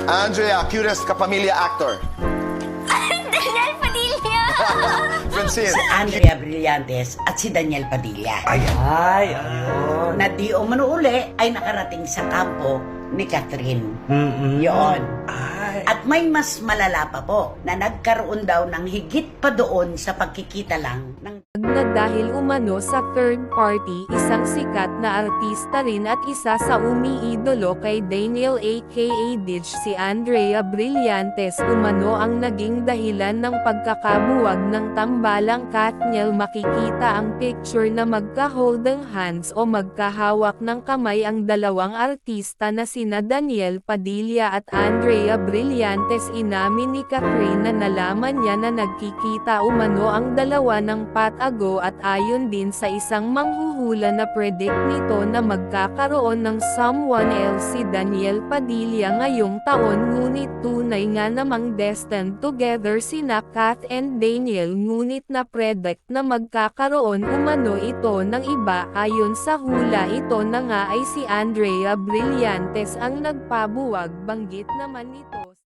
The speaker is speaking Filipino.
Andrea, cutest kapamilya actor. Daniel Padilla! Francine. Andrea Brillantes at si Daniel Padilla. Ay, Na di umano uli ay nakarating sa kampo ni Catherine. Yon. Ay. At may mas malala pa po na nagkaroon daw ng higit pa doon sa pagkikita lang ng Na dahil umano sa third party, isang sikat na artista rin at isa sa umiidolo kay Daniel aka Ditch, si Andrea Brillantes umano ang naging dahilan ng pagkakabuwag ng tambalang Katniel. Makikita ang picture na magka-holding hands o magkahawak ng kamay ang dalawang artista na sina Daniel Padilla at Andrea Brillantes. Inamin ni Catherine na nalaman niya na nagkikita umano ang dalawa ng ago at ayon din sa isang manghuhula na predict nito na magkakaroon ng someone else si Daniel Padilla ngayong taon, ngunit tunay nga namang destined together sina Kath and Daniel, ngunit na predict na magkakaroon umano ito ng iba. Ayon sa hula ito na nga ay si Andrea Brillantes ang nagpabuwag, banggit naman nito